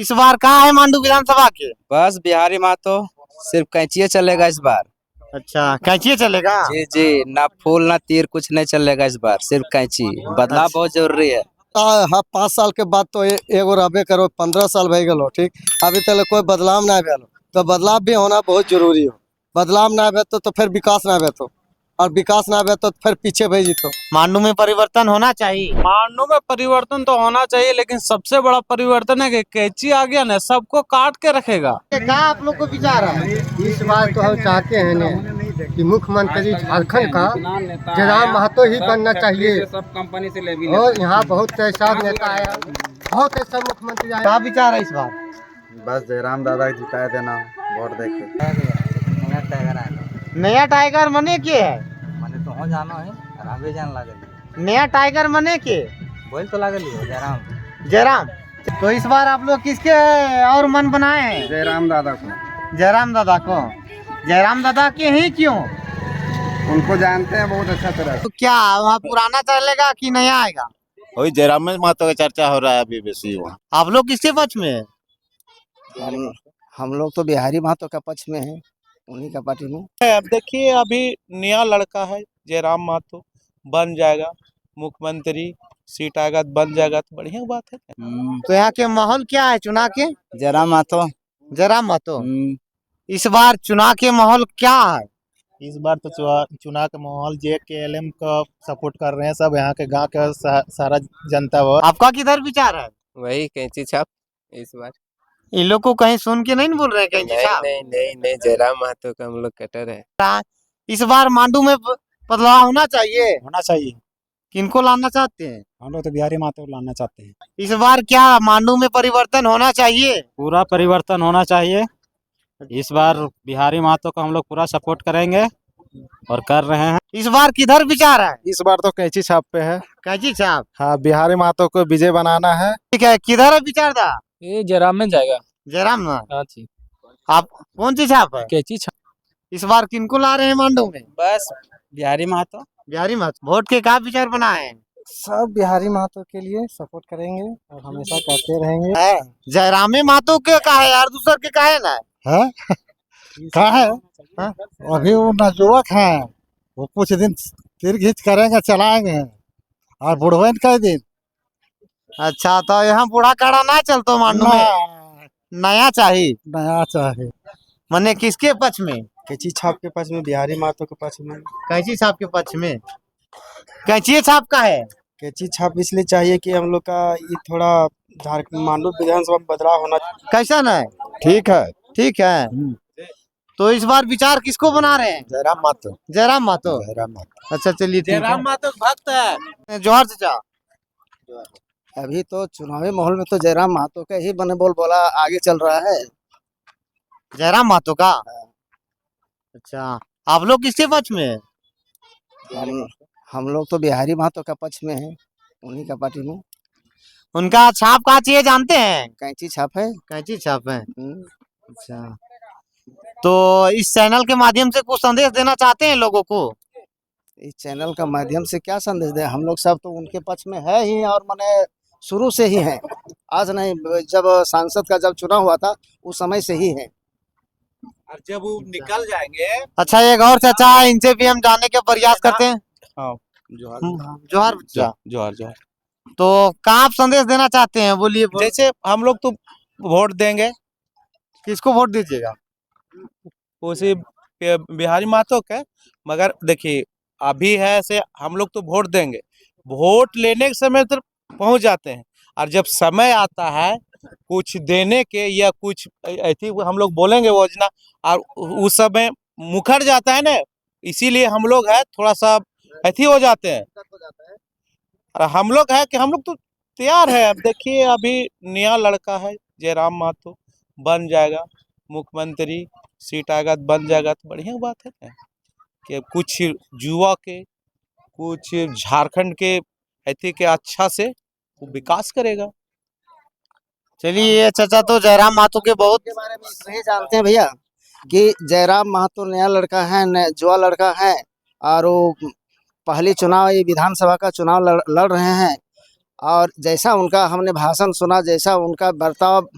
इस बार कहाँ है मांडू विधानसभा के? बस बिहारी महतो सिर्फ कैंचिए चलेगा इस बार। अच्छा, कैंची चलेगा? जी जी, ना फूल ना तीर कुछ नहीं चलेगा इस बार, सिर्फ कैंची। बदलाव अच्छा। बहुत जरूरी है। हाँ, 5 साल के बाद तो एगो रहबे करो, 15 साल भई गलो ठीक। अभी तक कोई बदलाव ना भेलो, तो बदलाव भी होना बहुत जरूरी हो। बदलाव ना भे तो फिर विकास ना भे तो, और विकास ना भे तो फिर पीछे भई जीतो। मांडू में परिवर्तन होना चाहिए। मांडू में परिवर्तन तो होना चाहिए, लेकिन सबसे बड़ा परिवर्तन है कि कैंची आ गया ना, सबको काट के रखेगा। क्या आप लोग को विचार है? इस बार तो हम चाहते हैं ना कि मुख्यमंत्री झारखंड का जयराम महतो ही बनना चाहिए। सब कंपनी से ले और यहाँ बहुत ऐसा नेता आया, बहुत ऐसा मुख्यमंत्री आया। क्या विचार है इस बार? बस जयराम दादा जिताए देना वोट देके। नया टाइगर मने के है? मैंने तो हो जाना है, आगे जान लागल। नया टाइगर मने के बोल तो लागल जयराम। जयराम। तो इस बार आप लोग किसके और मन बनाए हैं? जयराम दादा को। जयराम दादा को। जयराम दादा के ही क्यों? उनको जानते हैं बहुत अच्छा तरह। तो क्या वहाँ पुराना चलेगा कि नया आएगा? वही जयराम महतो का चर्चा हो रहा है अभी बेसी वहाँ। आप लोग किसके पक्ष में है? हम लोग तो बिहारी महतो का पक्ष में है, उन्हीं का पार्टी में। अब देखिए, अभी नया लड़का है जयराम महतो, बन जाएगा मुख्यमंत्री, सीट आएगा तो बन जाएगा तो बढ़िया बात है। तो यहाँ के माहौल क्या है चुनाव के? जयराम महतो। जयराम महतो। इस बार चुनाव के माहौल क्या है? इस बार तो चुनाव का माहौल JKLM का सपोर्ट कर रहे हैं सब, यहाँ के गांव का सारा जनता। वो आपका किधर विचार है? वही कैंची छाप इस बार। इन लोग को कहीं सुन के नहीं न बोल रहे हैं कहीं साहब? नहीं, जयराम महतो का हम लोग कटर है। इस बार मांडू में बदलाव होना चाहिए। होना चाहिए। किनको लाना चाहते हैं? हम लोग तो बिहारी महतो लाना चाहते हैं। इस बार क्या मांडू में परिवर्तन होना चाहिए? पूरा परिवर्तन होना चाहिए। इस बार बिहारी महतो को हम लोग पूरा सपोर्ट करेंगे और कर रहे हैं। इस बार किधर विचार है? इस बार तो कैंची छाप पे है। कैची साहब। हाँ, बिहारी महतो को विजय बनाना है। ठीक है, किधर है विचार था? ये जयराम में जाएगा। जयराम ना। हाँ जी, आप कौन सी छाप है? कैंची इस बार किनको ला रहे हैं मांडू में? बस बिहारी महतो। बिहारी महतो। वोट के क्या विचार बनाए हैं? सब बिहारी महतो के लिए सपोर्ट करेंगे और हमेशा करते रहेंगे। जयरामे महतो के का है यार, दूसर के का है ना? कहा है अभी वो नवयुवक हैं, वो कुछ दिन तीर घींच करेंगे, चलाएंगे, और बुढ़वन का दिन अच्छा, तो यहाँ बूढ़ा काड़ा ना चलतो मांडू में? नया चाहिए। नया चाहिए। मने किसके पक्ष में? कैची छाप के पास में, बिहारी महतो के पास में। कैची छाप के पक्ष में। कैची छाप का है? कैची छाप इसलिए चाहिए कि हम लोग का ये थोड़ा झारखंड मांडू विधानसभा में बदलाव होना। कैसा है? ठीक है। ठीक है। तो इस बार विचार किसको बना रहे हैं? जयराम महतो। जयराम महतो। जयराम महतो। अच्छा चलिए, ठीक जयराम है। महतो भक्त है। जोहर चाचा। अभी तो चुनावी माहौल में तो जयराम महतो का ही बने बोल बोला आगे चल रहा है। जयराम महतो का। अच्छा, आप लोग किसके पक्ष में है? हम लोग तो बिहारी महतो का पक्ष में है, उन्हीं का पार्टी में। उनका छाप का चाहिए जानते हैं? कैंची छाप है। कैची छाप है। अच्छा, तो इस चैनल के माध्यम से कुछ संदेश देना चाहते हैं लोगों को? इस चैनल का माध्यम से क्या संदेश दे, हम लोग सब तो उनके पक्ष में है ही, और मैंने शुरू से ही है, आज नहीं, जब सांसद का जब चुनाव हुआ था उस समय से ही है। और जब वो निकल जाएंगे। अच्छा, एक और चाचा है, इनसे भी हम जानने के प्रयास करते हैं। हाँ, जोहर चाचा। जोहर जोहर। तो कहाँ आप संदेश देना चाहते हैं, बोलिए। जैसे हम लोग तो वोट देंगे, किसको वोट दीजिएगा? उसी बिहारी महतो के, मगर देखिए अभी है से हम लोग तो वोट देंगे, वोट लेने के समय तो पहुंच जाते हैं, और जब समय आता है कुछ देने के या कुछ ऐसी हम लोग बोलेंगे योजना, और उस समय मुखर जाता है ना, इसीलिए हम लोग है थोड़ा सा ऐसी हो जाते हैं। और हम लोग है कि हम लोग तो तैयार है। अब देखिए, अभी नया लड़का है जयराम महतो, बन जाएगा मुख्यमंत्री, सीट आएगा तो बन जाएगा तो बढ़िया बात है ना, कि कुछ युवा के, कुछ झारखंड के ऐसे के अच्छा से वो विकास करेगा। चलिए चाचा, तो जयराम महतो के बहुत के बारे में नहीं जानते हैं भैया कि जयराम महतो नया लड़का है, जुआ लड़का है, और वो पहली चुनाव ये विधानसभा का चुनाव लड़ रहे हैं, और जैसा उनका हमने भाषण सुना, जैसा उनका बर्ताव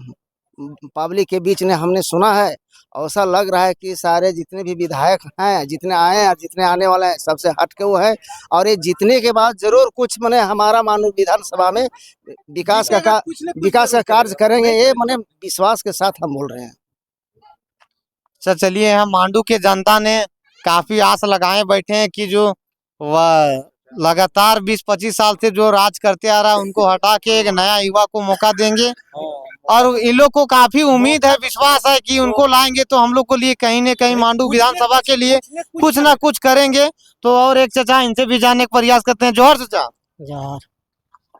पब्लिक के बीच में हमने सुना है। ऐसा लग रहा है कि सारे जितने भी विधायक हैं, जितने आए हैं और जितने आने वाले हैं, सबसे हटके वो है। और ये जीतने के बाद जरूर कुछ मने हमारा मानो विधानसभा में विकास का कार्य करेंगे, ये मने विश्वास के साथ हम बोल रहे हैं। अच्छा चलिए, यहाँ मांडू के जनता ने काफी आस लगाए बैठे हैं कि जो वह लगातार 20-25 साल से जो राज करते आ रहा है उनको हटा के एक नया युवा को मौका देंगे। और इन लोग को काफी उम्मीद है, विश्वास है कि उनको लाएंगे तो हम लोग को लिए कहीं न कहीं मांडू विधानसभा के लिए कुछ ना कुछ करेंगे। तो और एक चाचा, इनसे भी जानने का प्रयास करते हैं। जोहर चाचा, जोहर।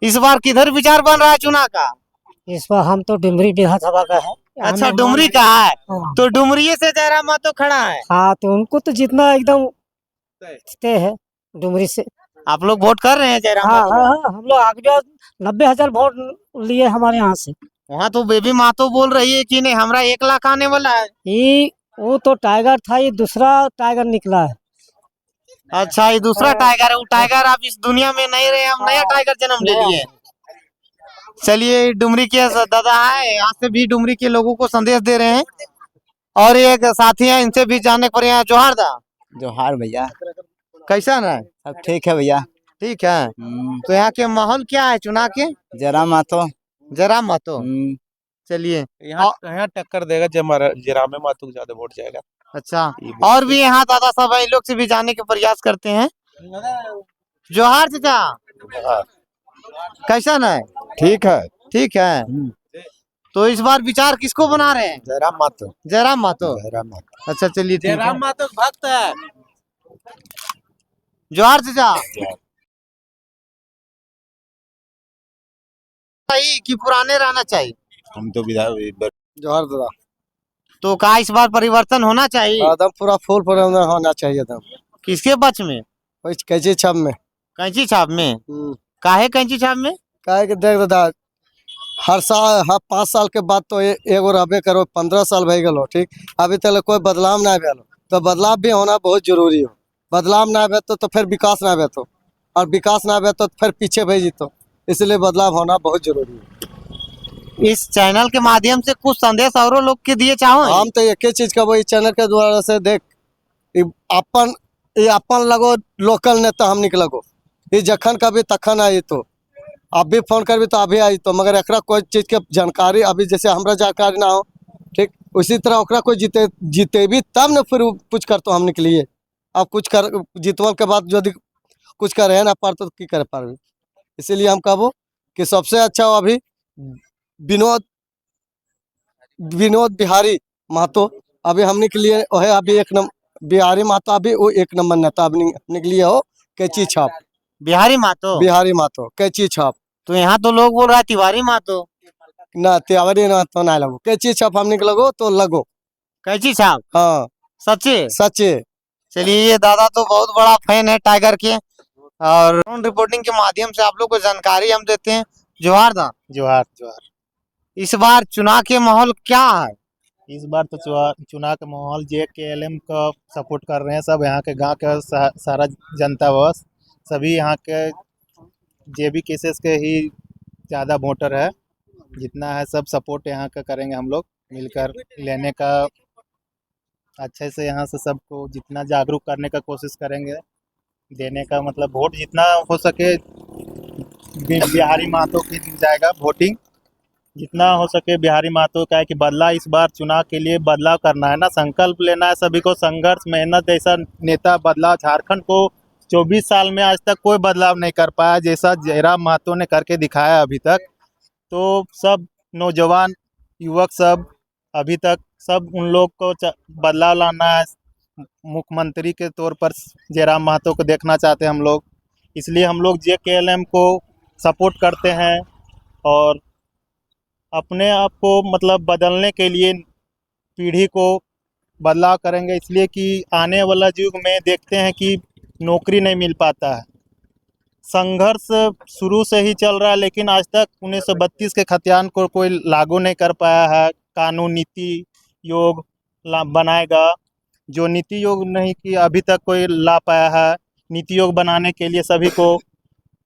इस बार किधर विचार बन रहा है चुनाव का? इस बार हम तो डुमरी विधानसभा का है। अच्छा, डुमरी का है। तो डुमरी से जयराम महतो खड़ा है। हाँ, तो उनको तो जितना एकदम तय है डुमरी से। आप लोग वोट कर रहे हैं जयराम हाँ महतो? हाँ, हम लोग आगे 90,000 वोट लिए हमारे यहाँ से। वहाँ तो बेबी महतो बोल रही है कि नहीं हमरा 1 लाख आने वाला है। ये वो तो टाइगर था, ये दूसरा टाइगर निकला है। अच्छा, ये दूसरा टाइगर है। वो टाइगर आप इस दुनिया में नहीं रहे, हम नया टाइगर जन्म ले लिए। चलिए, डुमरी के दादा है, यहाँ से भी डुमरी के लोगों को संदेश दे रहे हैं। और एक साथी है, इनसे भी जानने पर। यहाँ जोहार दा। जोहार भैया। कैसा है? सब ठीक है भैया। ठीक है। तो यहाँ के माहौल क्या है चुनाव के? जयराम महतो। जयराम महतो। चलिए, यहाँ टक्कर देगा जयराम महतो को ज्यादा वोट जाएगा। अच्छा, और भी यहाँ दादा सब है, इन लोग से भी जानने के प्रयास करते हैं। जोहार चाचा, कैसा है? ठीक है। ठीक है। तो इस बार विचार किसको बना रहे हैं? जयराम महतो। जयराम महतो। जयराम महतो। अच्छा चलिए, ठीक है। जयराम महतो भक्त है। जोहार चाचा। सही कि पुराने रहना चाहिए? हम तो विधायक। जोहार दादा। तो का इस बार परिवर्तन होना चाहिए? एकदम पूरा फुल परिवर्तन होना चाहिए एकदम। किसके पक्ष में? कैची छाप में। कैंची छाप में? काहे कैंची छाप में? काहे कि देख दादा, हर 5 साल के बाद तो एगो रहबे करो। 15 साल भई गलो, ठीक। अभी तक कोई बदलाव ना भेलो, तो बदलाव भी होना बहुत जरूरी हो। बदलाव ना भे तो फिर विकास ना भे तो, और विकास ना भे तो फिर पीछे भई जीतो। इसलिए बदलाव होना बहुत जरूरी है। इस चैनल के माध्यम से कुछ संदेश औरों लोग के दिए चाहो? हम तो एक ही चीज का वही चैनल के द्वारा से देख, अपन लगो लोकल नेता हम निकलगो। ये जखन कभी तखन आई तो अब भी फोन करबी तो अभी आई तो, मगर एकरा कोई चीज के जानकारी अभी जैसे हमरा जानकारी ना हो, ठीक, उसी तरह ओकरा कोई जीते भी तब न फिर कुछ कर तो हम निकलिए। अब कुछ कर जीतवन के बाद यदि कुछ करे ना पार तो की करे पार। इसीलिए हम कहबो कि सबसे अच्छा हो अभी विनोद बिहारी महतो अभी हमने के लिए है। अभी बिहारी महतो अभी वो 1 नंबर नेता अपने के लिए हो। कैची छाप बिहारी महतो। बिहारी महतो कैची छाप। तो यहाँ तो लोग बोल रहा है तिवारी महतो। ना तिवारी महतो ना लगो, कैची छाप हमने के लगो तो लगो। कैची छाप? हाँ सच्चे? सच्चे। चलिए, ये दादा तो बहुत बड़ा फैन है टाइगर के, और रिपोर्टिंग के माध्यम से आप लोग को जानकारी हम देते हैं। जोहार दा। जोहार जोहार। इस बार चुनाव के माहौल क्या है? इस बार तो चुनाव का माहौल JKLM का सपोर्ट कर रहे हैं सब। यहाँ के गांव का सारा जनता, बस सभी यहाँ के JB केसेस के ही ज़्यादा वोटर है। जितना है सब सपोर्ट यहाँ का करेंगे हम लोग मिलकर लेने का। अच्छे से यहाँ से सबको जितना जागरूक करने का कोशिश करेंगे, देने का मतलब वोट जितना हो सके बिहारी महतो की जाएगा वोटिंग। जितना हो सके बिहारी महतो का है कि बदलाव इस बार चुनाव के लिए बदलाव करना है ना, संकल्प लेना है सभी को। संघर्ष मेहनत जैसा नेता बदलाव झारखंड को 24 साल में आज तक कोई बदलाव नहीं कर पाया जैसा जयराम महतो ने करके दिखाया अभी तक। तो सब नौजवान युवक सब अभी तक सब उन लोग को बदलाव लाना है। मुख्यमंत्री के तौर पर जयराम महतो को देखना चाहते हैं हम लोग, इसलिए हम लोग JKLM को सपोर्ट करते हैं। और अपने आप को मतलब बदलने के लिए पीढ़ी को बदलाव करेंगे, इसलिए कि आने वाला युग में देखते हैं कि नौकरी नहीं मिल पाता है। संघर्ष शुरू से ही चल रहा है, लेकिन आज तक 1932 के खतियान को कोई लागू नहीं कर पाया है। कानून नीति योग बनाएगा, जो नीति योग नहीं कि अभी तक कोई ला पाया है। नीति योग बनाने के लिए सभी को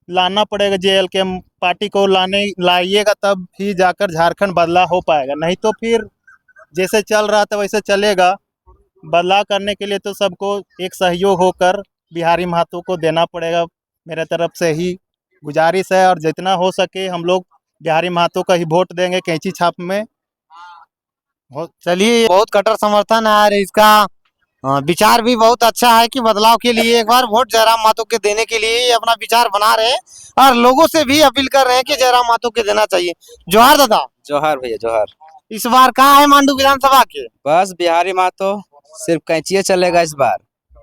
लाना पड़ेगा, जेएलके पार्टी को लाइएगा तब ही जाकर झारखंड बदलाव हो पाएगा, नहीं तो फिर जैसे चल रहा था वैसे चलेगा। बदलाव करने के लिए तो सबको एक सहयोग होकर बिहारी महतो को देना पड़ेगा। मेरे तरफ से ही गुजारिश है, और जितना हो सके हम लोग बिहारी महतो का ही वोट देंगे कैंची छाप में। चलिए, बहुत कट्टर समर्थन है और इसका विचार भी बहुत अच्छा है कि बदलाव के लिए एक बार वोट जयराम महतो के देने के लिए ये अपना विचार बना रहे हैं और लोगों से भी अपील कर रहे हैं कि जयराम महतो के देना चाहिए। जोहार दादा। जोहार भैया जोहार। इस बार कहाँ है मांडू विधानसभा के? बस बिहारी महतो सिर्फ कैंची चलेगा इस बार।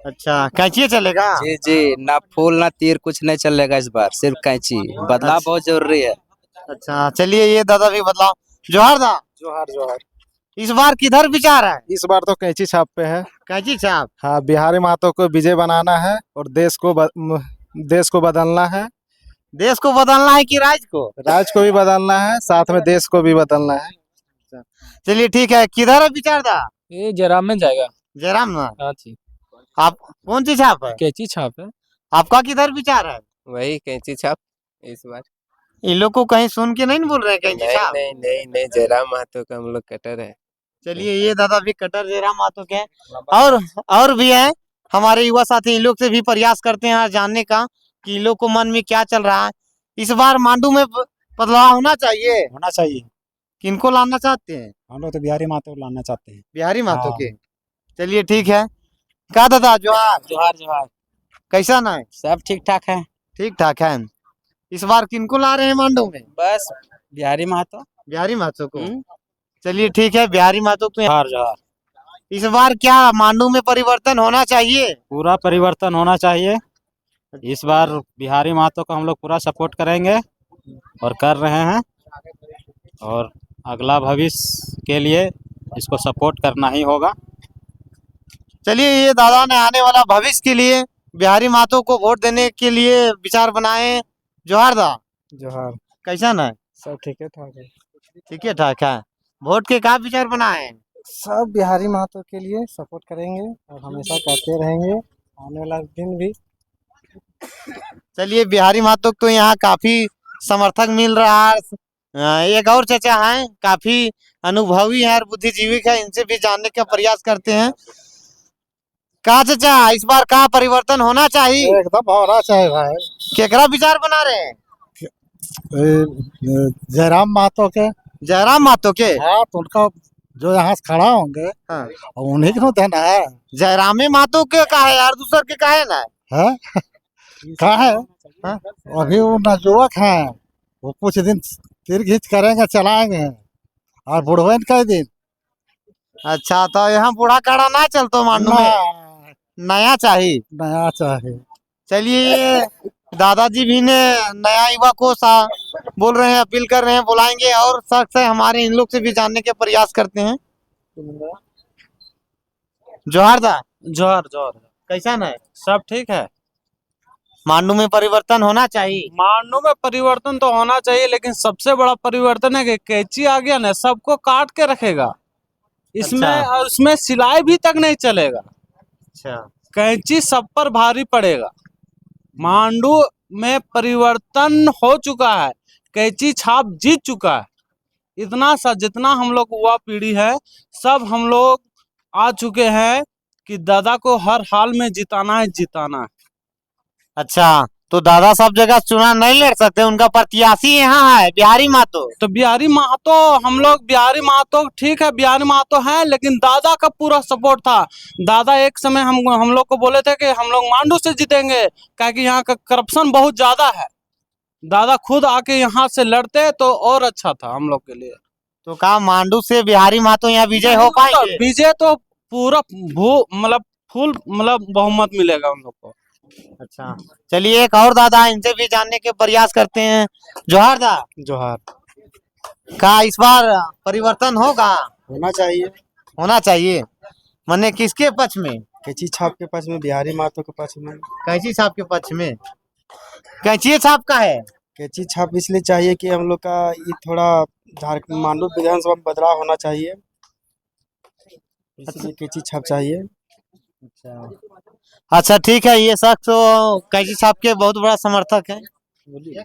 अच्छा, कैंची चलेगा? जी जी, ना फूल ना तीर कुछ नहीं चलेगा इस बार, सिर्फ कैंची। बदलाव बहुत जरूरी है। अच्छा, चलिए ये दादा भी बदलाव। जोहार दा। जोहार जोहार। इस बार किधर विचार है? इस बार तो कैंची छाप पे है। कैंची छाप? हाँ, बिहारी महतो को विजय बनाना है और देश को बदलना है। देश को बदलना है कि राज्य को? राज्य को भी बदलना है, साथ में देश को भी बदलना है। चलिए ठीक है, किधर है विचार दा? ये जयराम में जाएगा। जयराम ना? हाँ जी, आप कौन सी छाप है? कैंची छाप है। आपका किधर विचार है? वही कैंची छाप इस बार। इन लोग को कहीं सुन के नहीं बोल रहे हैं कैंची छाप? नहीं, जयराम महतो का हम लोग कटर है। चलिए, ये दादा भी कटर जयराम महतो के हैं। और भी है हमारे युवा साथी, इन लोग से भी प्रयास करते हैं जानने का कि इन लोग को मन में क्या चल रहा है। इस बार मांडू में बदलाव होना चाहिए। किनको लाना चाहते हैं? हम लोग तो बिहारी महतो लाना चाहते हैं। बिहारी महतो के। चलिए ठीक है। क्या दादा जोहार। जोहार जोहार। कैसा ना है? सब ठीक ठाक है। ठीक ठाक है। इस बार किनको ला रहे हैं मांडू में? बस बिहारी महतो। बिहारी महतो को। चलिए ठीक है, बिहारी महतो तो जोहार जोहार। इस बार क्या मांडू में परिवर्तन होना चाहिए? पूरा परिवर्तन होना चाहिए। इस बार बिहारी महतो को हम लोग पूरा सपोर्ट करेंगे और कर रहे हैं, और अगला भविष्य के लिए इसको सपोर्ट करना ही होगा। चलिए, ये दादा ने आने वाला भविष्य के लिए बिहारी महतो को वोट देने के लिए विचार बनाए। जोहार दा। जोहार। कैसा ना है? सब ठीक है ठाक है। ठीक है ठाक है। वोट के क्या विचार बनाए? सब बिहारी महतो के लिए सपोर्ट करेंगे और हमेशा करते रहेंगे आने वाला दिन भी। चलिए, बिहारी महतो को यहाँ काफी समर्थक मिल रहा है। एक और चाचा हैं, काफी अनुभवी है और बुद्धिजीवी है, इनसे भी जानने का प्रयास करते हैं। कहा चाचा, इस बार कहाँ परिवर्तन होना चाहिए? एकदम होना चाहिए भाई। केकरा विचार बना रहे हैं? जयराम महतो के। जयराम महतो के? हाँ, तो उनका जो यहाँ खड़ा होंगे हाँ। उन्हीं को देना है। जयरामे महतो के का है यार, दूसर के का है ना? है कहा है? अभी वो नवयुवक हैं, वो कुछ दिन तीर घींच करेंगे, चलाएंगे, और बुढ़वन का दिन। अच्छा, तो यहाँ बूढ़ा काड़ा ना चलतो मांडू में? नया चाहिए। नया चाहिए। चलिए, ये दादाजी भी ने नया युवा को बोल रहे हैं, अपील कर रहे हैं, बुलाएंगे और शख्स है हमारे, इन लोग से भी जानने के प्रयास करते हैं। जोहार दा। जोहार जोहार। कैसा ना है? सब ठीक है। मांडू में परिवर्तन होना चाहिए। मांडू में परिवर्तन तो होना चाहिए, लेकिन सबसे बड़ा परिवर्तन है कि कैंची आ गया ना, सबको काट के रखेगा इसमें। अच्छा। और उसमें सिलाई भी तक नहीं चलेगा। अच्छा। कैंची सब पर भारी पड़ेगा। मांडू में परिवर्तन हो चुका है, कैंची छाप जीत चुका है। इतना सा जितना हम लोग युवा पीढ़ी है, सब हम लोग आ चुके हैं कि दादा को हर हाल में जिताना है। अच्छा, तो दादा सब जगह चुनाव नहीं लड़ सकते, उनका प्रत्याशी यहाँ है बिहारी महतो। तो बिहारी महतो, हम लोग बिहारी महतो ठीक है, बिहारी महतो है, लेकिन दादा का पूरा सपोर्ट था। दादा एक समय हम लोग को बोले थे कि हम लोग मांडू से जीतेंगे, क्योंकि यहाँ का करप्शन बहुत ज्यादा है। दादा खुद आके यहाँ से लड़ते तो और अच्छा था हम लोग के लिए। तो कहा मांडू से बिहारी महतो यहाँ विजय हो पाएंगे? विजय तो पूरा फुल बहुमत मिलेगा हम लोग को। अच्छा, चलिए एक और दादा, इनसे भी जानने के प्रयास करते हैं। जोहार दा। जोहार। का इस बार परिवर्तन होगा? होना चाहिए। होना चाहिए मने किसके पक्ष में? कैंची छाप के पक्ष में, बिहारी महतो के पक्ष में। कैंची छाप के पक्ष में? कैंची छाप का है? कैंची छाप इसलिए चाहिए कि हम लोग का ये थोड़ा झारखंड मांडू विधानसभा में बदलाव होना चाहिए, इसलिए कैंची छाप चाहिए। अच्छा ठीक है, ये शख्स तो कैंची छाप के बहुत बड़ा समर्थक है। बोलिए